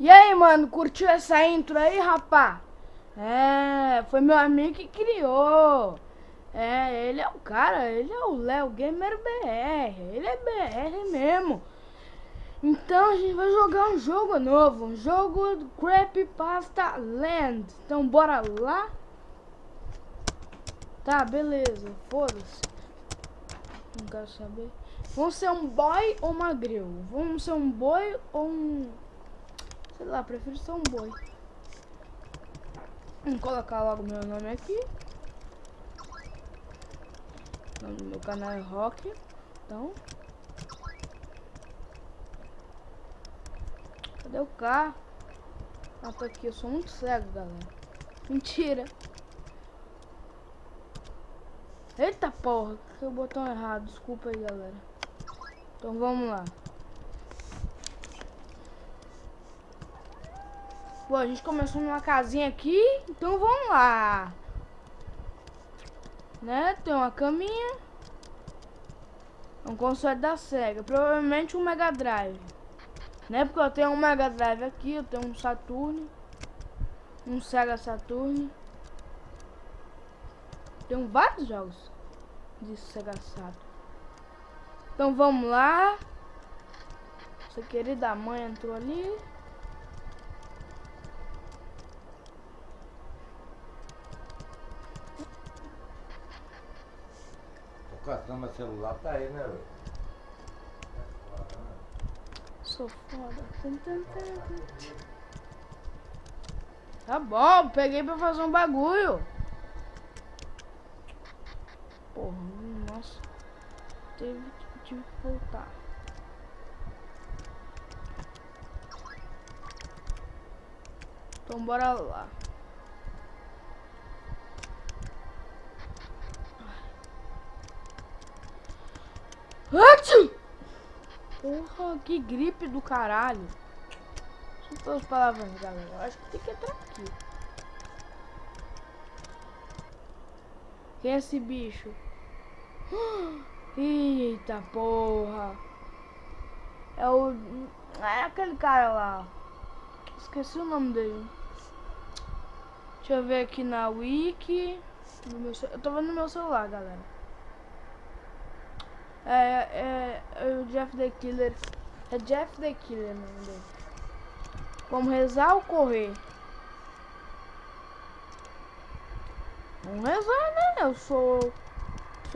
E aí, mano, curtiu essa intro aí, rapá? Foi meu amigo que criou. Ele é o cara, ele é o Léo Gamer BR. Ele é BR mesmo. Então a gente vai jogar um jogo novo, um jogo do Creepypasta Land. Então bora lá? Tá, beleza, foda-se. Não quero saber. Vamos ser um boy ou uma grill? Vamos ser um boi ou um... sei lá, prefiro ser um boi. Vamos colocar logo meu nome aqui. O nome do meu canal é Rock. Então. Cadê o carro? Ah, tá aqui. Eu sou muito cego, galera. Mentira. Eita porra, que o botão errado. Desculpa aí, galera. Então vamos lá. Bom, a gente começou numa casinha aqui. Então vamos lá. Né? Tem uma caminha. Um console da Sega. Provavelmente um Mega Drive. Né? Porque eu tenho um Mega Drive aqui. Eu tenho um Saturn. Um Sega Saturn. Tem vários jogos de Sega Saturn. Então vamos lá. Essa querida mãe entrou ali. Tô caçando meu celular, tá aí, né, velho? Sou foda. Tá bom, peguei pra fazer um bagulho. Porra, nossa. Tive que voltar. Então bora lá. Porra, que gripe do caralho. São todas as palavras, galera. Eu acho que tem que entrar aqui. Quem é esse bicho? Eita porra. É aquele cara lá. Esqueci o nome dele. Deixa eu ver aqui na wiki. Eu tô vendo no meu celular, galera. É o Jeff the Killer. É Jeff the Killer o nome dele. Vamos rezar ou correr? Vamos rezar, né? Eu sou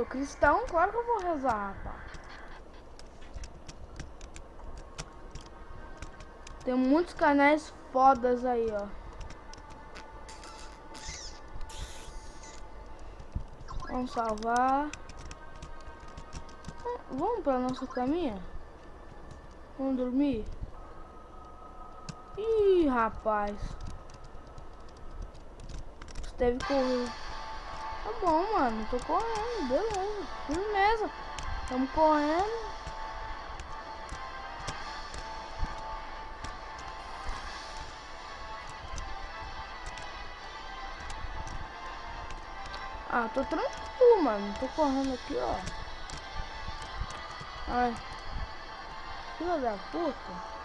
cristão, claro que eu vou rezar, rapaz. Tem muitos canais fodas aí, ó. Vamos salvar. Vamos pra nossa caminha? Vamos dormir? Ih, rapaz. Você deve correr. Tá bom, mano. Tô correndo. Beleza. Firmeza. Estamos correndo. Ah, tô tranquilo, mano. Tô correndo aqui, ó. Ai. Filha da puta.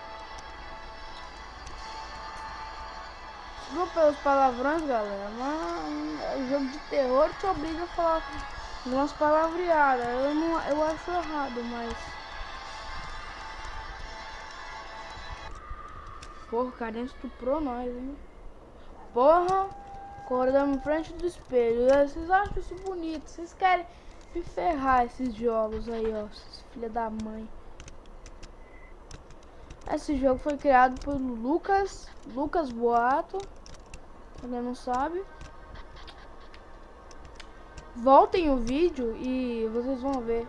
Desculpa pelos palavrões, galera. Mas jogo de terror te obriga a falar umas palavreadas. Eu acho errado, mas... Porra, o cara estuprou nós, hein? Porra, acordamos em frente do espelho. Vocês acham isso bonito? Vocês querem me ferrar esses jogos aí, ó. Esses filha da mãe. Esse jogo foi criado por Lucas Boato. Pra quem não sabe. Voltem o vídeo e vocês vão ver.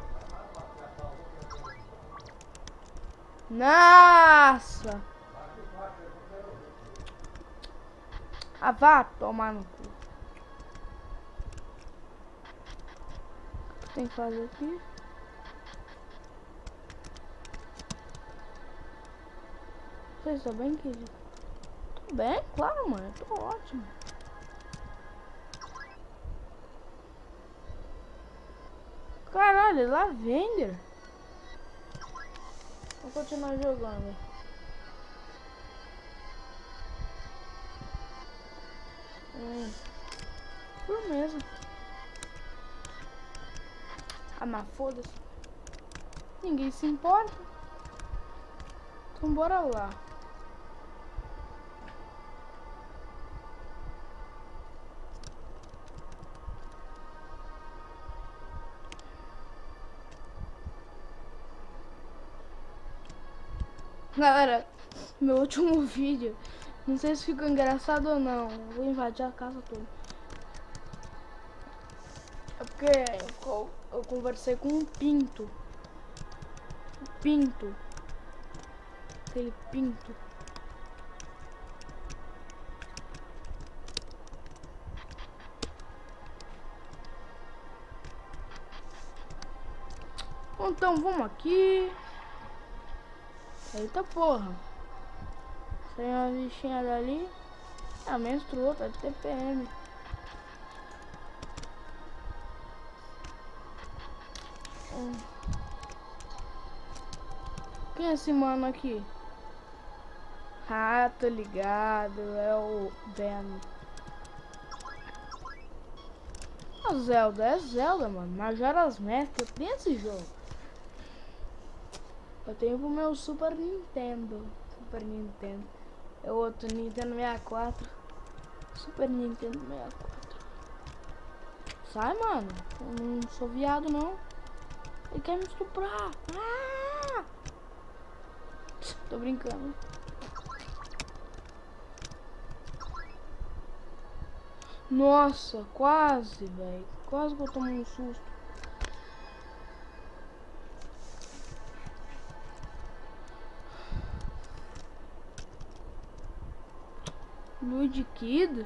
Nossa! Ah, vá tomar no cu. O que tem que fazer aqui? Vocês estão bem, querido? Tô bem, claro, mano. Eu tô ótimo. Caralho, Lavender. Vou continuar jogando. Firmeza. Ah, mas foda-se. Ninguém se importa. Então bora lá. Galera, meu último vídeo, não sei se ficou engraçado ou não. Vou invadir a casa toda. É porque eu conversei com um pinto. Pinto. Aquele pinto. Então vamos aqui. Eita porra. Tem uma bichinha dali. Ah, menstruou, tá de TPM. Quem é esse mano aqui? Ah, tô ligado. É o Ben. A Zelda, é Zelda, mano. Majora's Mask, eu tenho esse jogo. Eu tenho pro meu Super Nintendo. Super Nintendo. É outro Nintendo 64. Super Nintendo 64. Sai, mano. Eu não sou viado, não. Ele quer me estuprar. Ah! Tô brincando. Nossa, quase, velho. Quase que eu tomei um susto. Luigi Kid?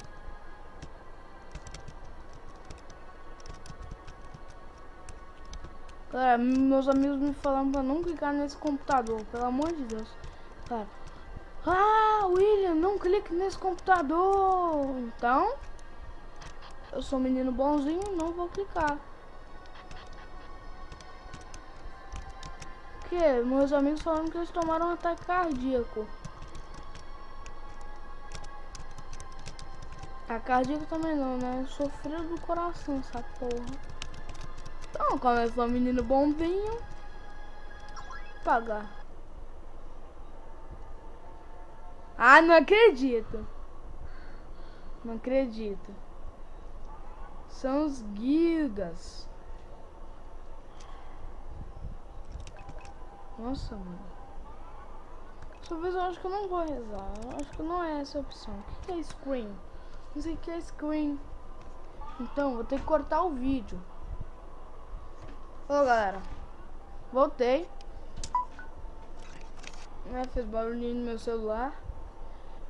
Cara, meus amigos me falaram pra não clicar nesse computador, pelo amor de Deus. Cara, ah, William, não clique nesse computador. Então, eu sou um menino bonzinho e não vou clicar. Porque meus amigos falaram que eles tomaram um ataque cardíaco. A cardíaco também não, né? Sofreu do coração essa porra. Então, quando eu for um menino bonzinho, pagar. Ah, não acredito. Não acredito. São os gigas. Nossa, mano. Dessa vez eu acho que eu não vou rezar. Eu acho que não é essa a opção. O que é screen? Não sei o que é screen. Então, vou ter que cortar o vídeo. Ô, galera. Voltei. Fez barulhinho no meu celular.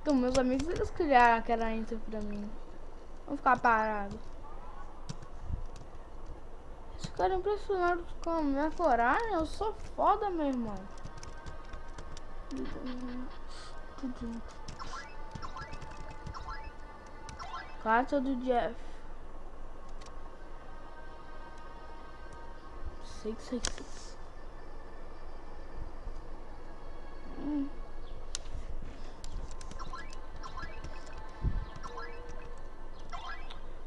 Então, meus amigos, eles criaram aquela intro pra mim. Vou ficar parado. Esse cara é impressionado com a minha coragem. Eu sou foda, meu irmão. Carta do Jeff. 666.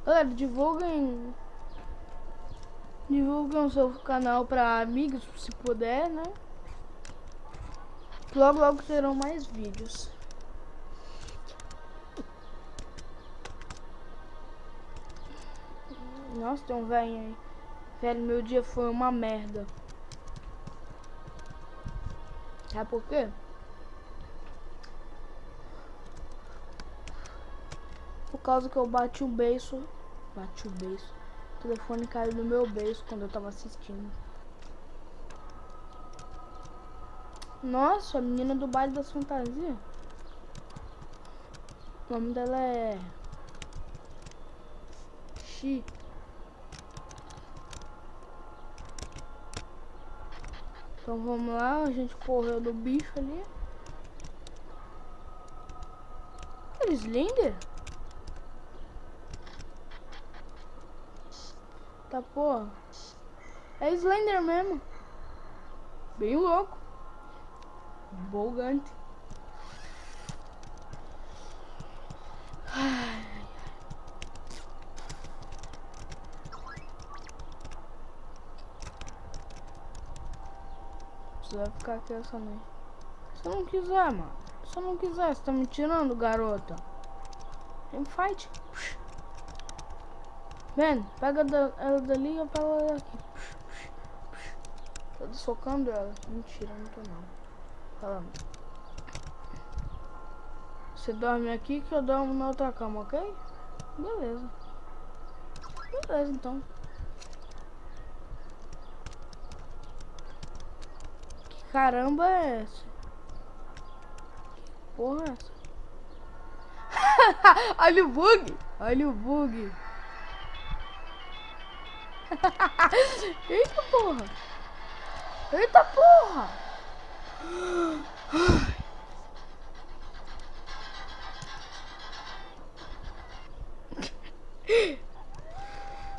Galera, divulguem o seu canal para amigos, se puder, né? Logo, logo terão mais vídeos. Nossa, tem um velho aí. Velho, meu dia foi uma merda. Sabe por quê? Por causa que eu bati o beiço. O telefone caiu no meu beiço quando eu tava assistindo. Nossa, a menina do baile das fantasias. O nome dela é Xi. Então vamos lá, a gente correu do bicho ali. É Slender? Tá porra. É Slender mesmo. Bem louco. Empolgante. Você vai ficar aqui essa noite. Se não quiser, mano. Se não quiser, você tá me tirando, garota. Tem fight. Vem, pega ela dali e eu pego ela daqui. Tô socando ela. Mentira, não tô não. Falando. Você dorme aqui que eu dormo na outra cama, ok? Beleza. Beleza, então. Que caramba é essa? Que porra é essa? Olha o bug! Olha o bug! Eita porra! Eita porra!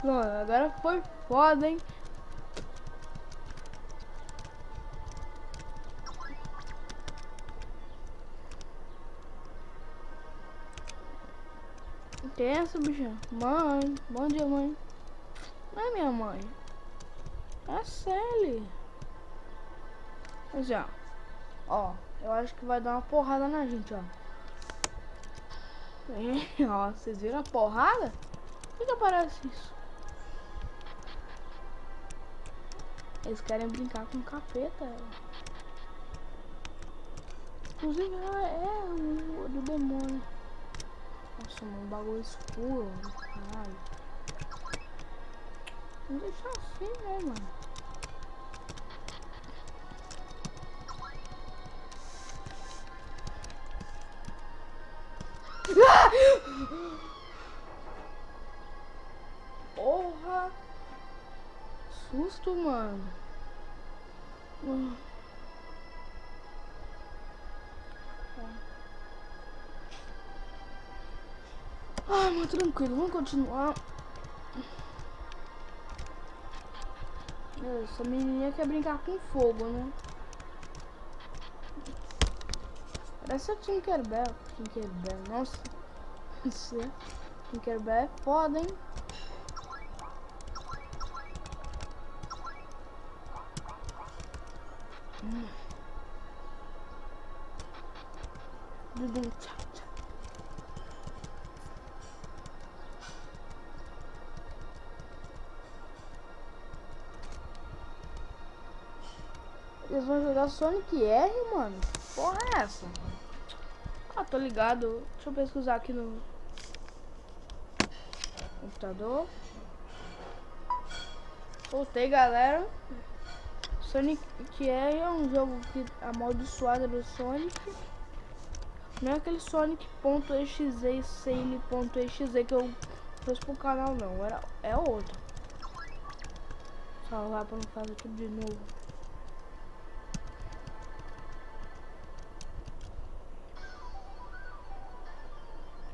Mano, agora foi foda, hein? Quem é essa bicha? Mãe, bom dia, mãe. Não é minha mãe. É a Sally. Mas ó, eu acho que vai dar uma porrada na gente, ó. Ó, vocês viram a porrada? Por que aparece isso? Eles querem brincar com o capeta. Inclusive ela é o do demônio. Nossa, mano, um bagulho escuro. Caralho. Vamos deixar assim, né, mano? Porra! Susto, mano. Ai, mas tranquilo, vamos continuar. Essa menininha quer brincar com fogo, né? Parece a Tinkerbell. Tinkerbell, nossa. Isso é. Tinkerbell é foda, hein? Tchau, tchau. Eles vão jogar Sonic R, mano? Porra é essa? Ah, tô ligado. Deixa eu pesquisar aqui no computador. Voltei, galera. Sonic R é um jogo que amaldiçoado do Sonic. Não é aquele Sonic.exe e Sale.exe que eu fiz pro canal, não. É outro. Salvar pra não fazer tudo de novo.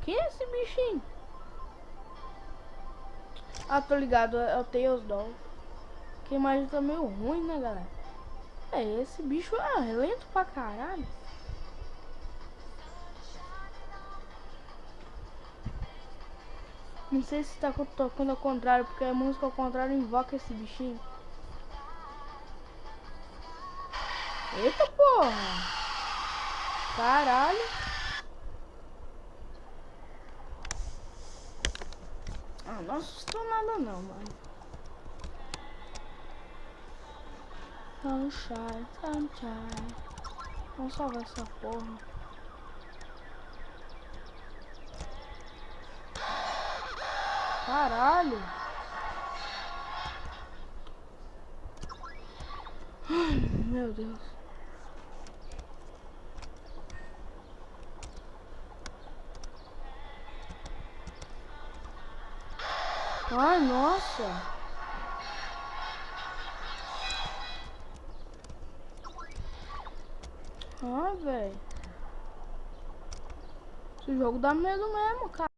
Quem é esse bichinho? Ah, tô ligado. É o Tails Doll. Que a imagem tá meio ruim, né, galera? Esse bicho é lento pra caralho. Não sei se tá tocando ao contrário, porque a música ao contrário invoca esse bichinho. Eita porra! Caralho! Ah, não assustou nada não, mano. Sunshine, sunshine. Vamos salvar essa porra. Caralho! Ai, meu Deus. Ai, nossa. Ai, velho. Esse jogo dá medo mesmo, cara.